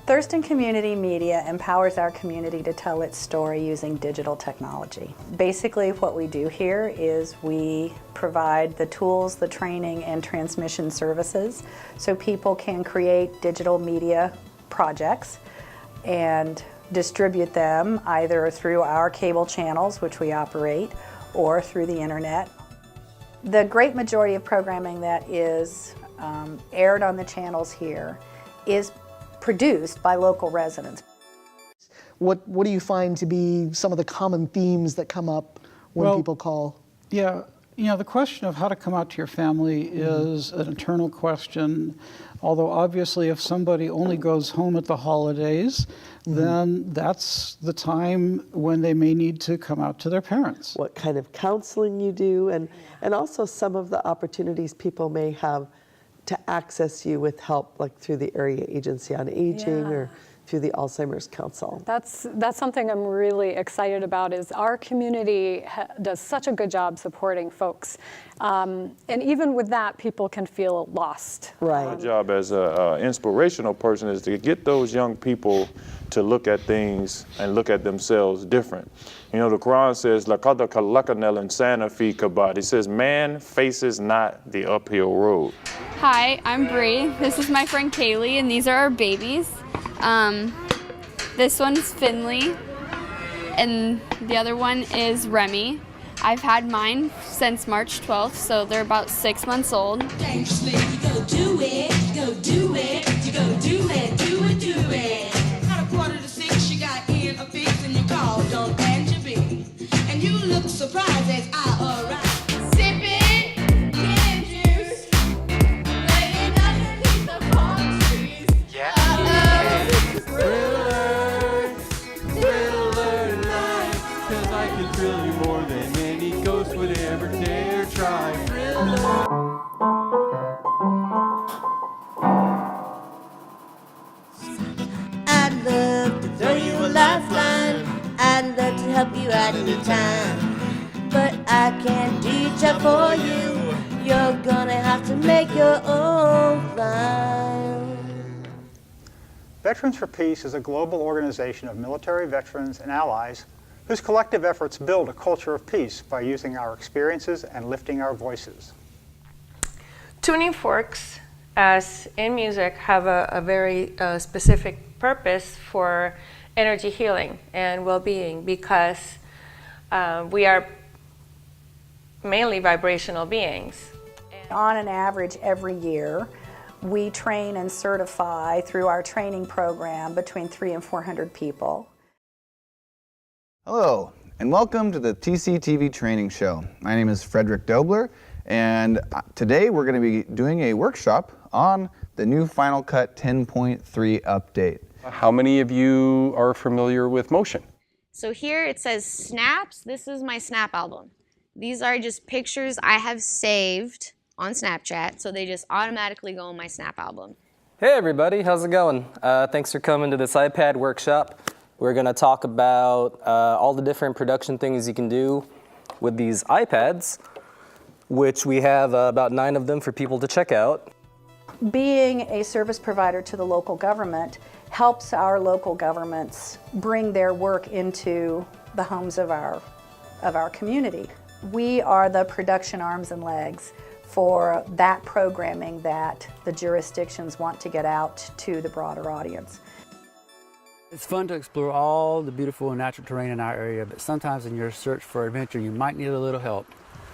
Thurston Community Media empowers our community to tell its story using digital technology. Basically, what we do here is we provide the tools, the training, and transmission services so people can create digital media projects and distribute them either through our cable channels, which we operate, or through the internet. The great majority of programming that is aired on the channels here is produced by local residents. What do you find to be some of the common themes that come up when people call? Yeah, you know, the question of how to come out to your family is an eternal question. Although obviously if somebody only goes home at the holidays, then that's the time when they may need to come out to their parents. What kind of counseling you do, and also some of the opportunities people may have to access you with help, like through the Area Agency on Aging or through the Alzheimer's Council. That's something I'm really excited about, is our community does such a good job supporting folks. And even with that, people can feel lost. Right. My job as an inspirational person is to get those young people to look at things and look at themselves different. You know, the Quran says, "Laqad khalaqnal insana fi kabad." It says, man faces not the uphill road. Hi, I'm Bree. This is my friend Kaylee, and these are our babies. This one's Finley, and the other one is Remy. I've had mine since March 12th, so they're about 6 months old. Dangerously, you go do it, go do it, you go do it, do it, do it. At 5:45, you got in a fix and you called on Angela B. And you look surprised as I arrive. Sipping, getting juice, laying underneath the palm trees. Yeah. Thriller night, 'cause I can thrill you more than any ghost would ever dare try. Thriller. I'd love to throw you a lifeline. I'd love to help you out anytime. But I can't reach out for you. You're gonna have to make your own climb. Veterans for Peace is a global organization of military veterans and allies whose collective efforts build a culture of peace by using our experiences and lifting our voices. Tuning forks, as in music, have a very specific purpose for energy healing and well-being, because we are mainly vibrational beings. On an average every year, we train and certify through our training program between 300 and 400 people. Hello, and welcome to the TCTV Training Show. My name is Frederick Dobler, and today we're going to be doing a workshop on the new Final Cut 10.3 update. How many of you are familiar with Motion? So here it says snaps. This is my snap album. These are just pictures I have saved on Snapchat, so they just automatically go on my snap album. Hey everybody, how's it going? Thanks for coming to this iPad workshop. We're going to talk about all the different production things you can do with these iPads, which we have about 9 of them for people to check out. Being a service provider to the local government helps our local governments bring their work into the homes of our community. We are the production arms and legs for that programming that the jurisdictions want to get out to the broader audience. It's fun to explore all the beautiful natural terrain in our area, but sometimes in your search for adventure, you might need a little help.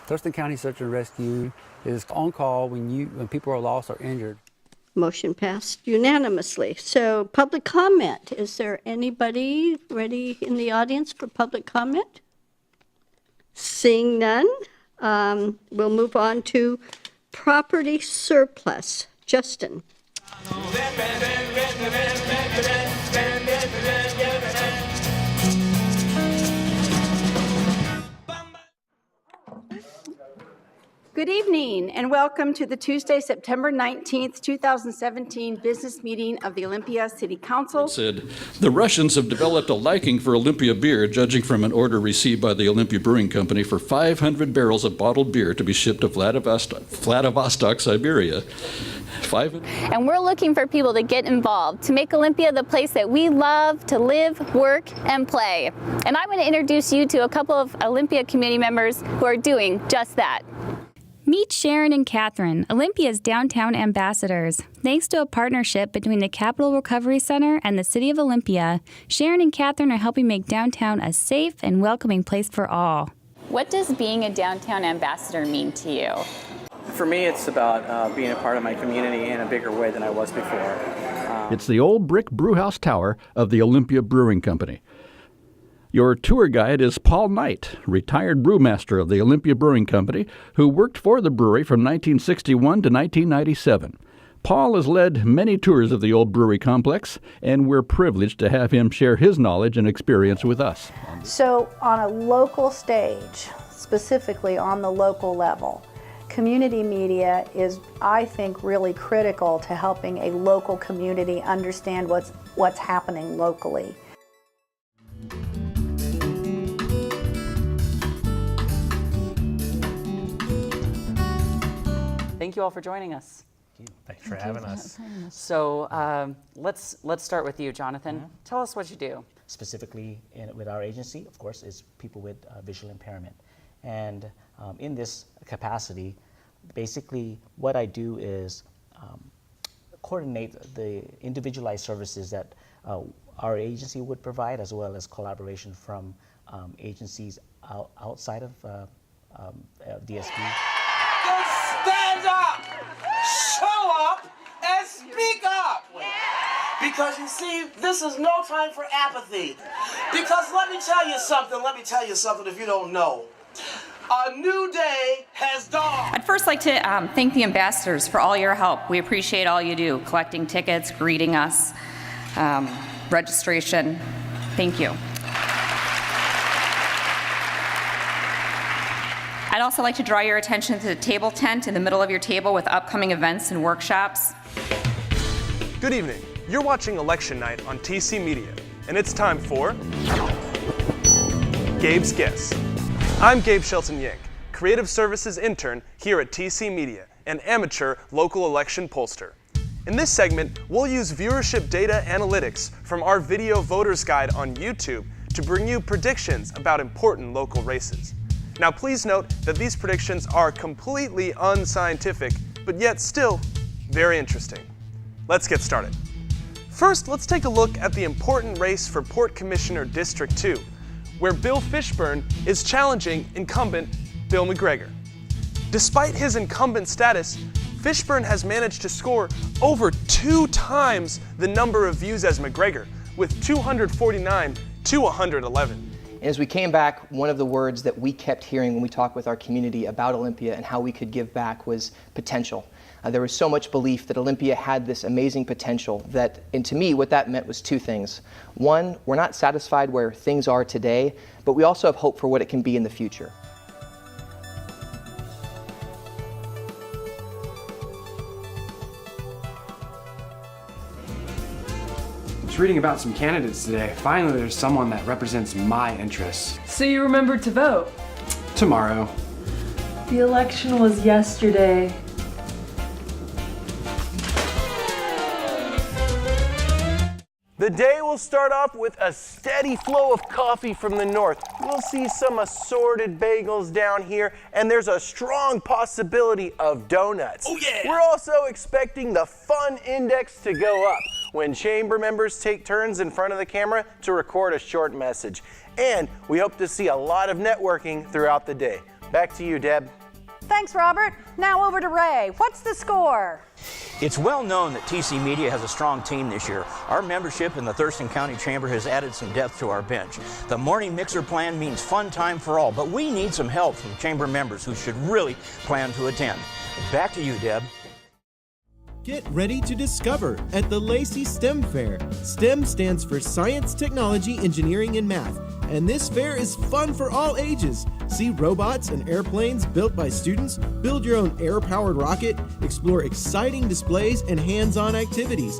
Thurston County Search and Rescue is on call when people are lost or injured. Motion passed unanimously. So public comment. Is there anybody ready in the audience for public comment? Seeing none, we'll move on to property surplus. Justin. Good evening and welcome to the Tuesday, September 19th, 2017 business meeting of the Olympia City Council. Said, the Russians have developed a liking for Olympia beer, judging from an order received by the Olympia Brewing Company for 500 barrels of bottled beer to be shipped to Vladivostok, Siberia. And we're looking for people to get involved, to make Olympia the place that we love to live, work, and play. And I'm going to introduce you to a couple of Olympia community members who are doing just that. Meet Sharon and Catherine, Olympia's downtown ambassadors. Thanks to a partnership between the Capital Recovery Center and the City of Olympia, Sharon and Catherine are helping make downtown a safe and welcoming place for all. What does being a downtown ambassador mean to you? For me, it's about being a part of my community in a bigger way than I was before. It's the old brick brewhouse tower of the Olympia Brewing Company. Your tour guide is Paul Knight, retired brewmaster of the Olympia Brewing Company, who worked for the brewery from 1961 to 1997. Paul has led many tours of the old brewery complex, and we're privileged to have him share his knowledge and experience with us. So on a local stage, specifically on the local level, community media is, I think, really critical to helping a local community understand what's happening locally. Thank you all for joining us. Thanks for having us. So let's start with you, Jonathan. Tell us what you do. Specifically with our agency, of course, is people with visual impairment. And in this capacity, basically what I do is coordinate the individualized services that our agency would provide, as well as collaboration from agencies outside of DSP. Stand up, show up, and speak up. Because you see, this is no time for apathy. Because let me tell you something if you don't know. A new day has dawned. I'd first like to thank the ambassadors for all your help. We appreciate all you do, collecting tickets, greeting us, registration. Thank you. I'd also like to draw your attention to the table tent in the middle of your table with upcoming events and workshops. Good evening. You're watching Election Night on TCMedia, and it's time for Gabe's Guess. I'm Gabe Shelton-Yank, Creative Services Intern here at TCMedia, an amateur local election pollster. In this segment, we'll use viewership data analytics from our video voters guide on YouTube to bring you predictions about important local races. Now please note that these predictions are completely unscientific, but yet still very interesting. Let's get started. First, let's take a look at the important race for Port Commissioner District 2, where Bill Fishburne is challenging incumbent Bill McGregor. Despite his incumbent status, Fishburne has managed to score over 2 times the number of views as McGregor, with 249 to 111. As we came back, one of the words that we kept hearing when we talked with our community about Olympia and how we could give back was potential. There was so much belief that Olympia had this amazing potential that, and to me, what that meant was 2 things. One, we're not satisfied where things are today, but we also have hope for what it can be in the future. I was reading about some candidates today. Finally, there's someone that represents my interests. So you remembered to vote? Tomorrow. The election was yesterday. The day will start off with a steady flow of coffee from the north. We'll see some assorted bagels down here, and there's a strong possibility of donuts. Oh yeah! We're also expecting the fun index to go up when chamber members take turns in front of the camera to record a short message. And we hope to see a lot of networking throughout the day. Back to you, Deb. Thanks, Robert. Now over to Ray. What's the score? It's well known that TCMedia has a strong team this year. Our membership in the Thurston County Chamber has added some depth to our bench. The morning mixer plan means fun time for all, but we need some help from chamber members who should really plan to attend. Back to you, Deb. Get ready to discover at the Lacey STEM Fair. STEM stands for Science, Technology, Engineering, and Math. And this fair is fun for all ages. See robots and airplanes built by students, build your own air-powered rocket, explore exciting displays and hands-on activities.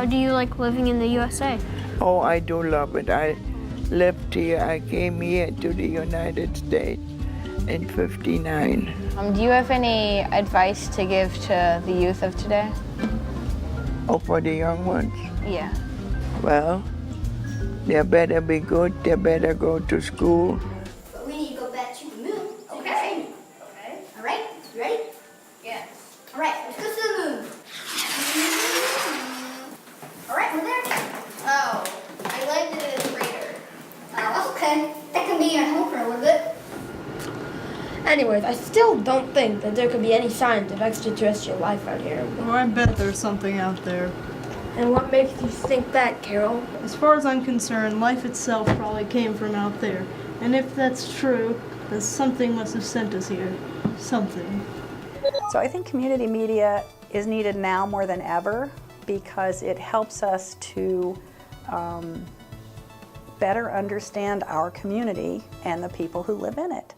do you like living in the USA? Oh, I do love it. I lived here. I came here to the United States in '59. Do you have any advice to give to the youth of today? Oh, for the young ones? Yeah. Well, they better be good. They better go to school. But we need to go back to the moon. Okay. Okay. All right. You ready? Yeah. All right. Let's go to the moon. All right. We're there. Oh, I landed in a crater. Oh, okay. That can be your home for a little bit. Anyways, I still don't think that there could be any signs of extraterrestrial life out here. Well, I bet there's something out there. And what makes you think that, Carol? As far as I'm concerned, life itself probably came from out there. And if that's true, then something must have sent us here. Something. So I think community media is needed now more than ever because it helps us to better understand our community and the people who live in it.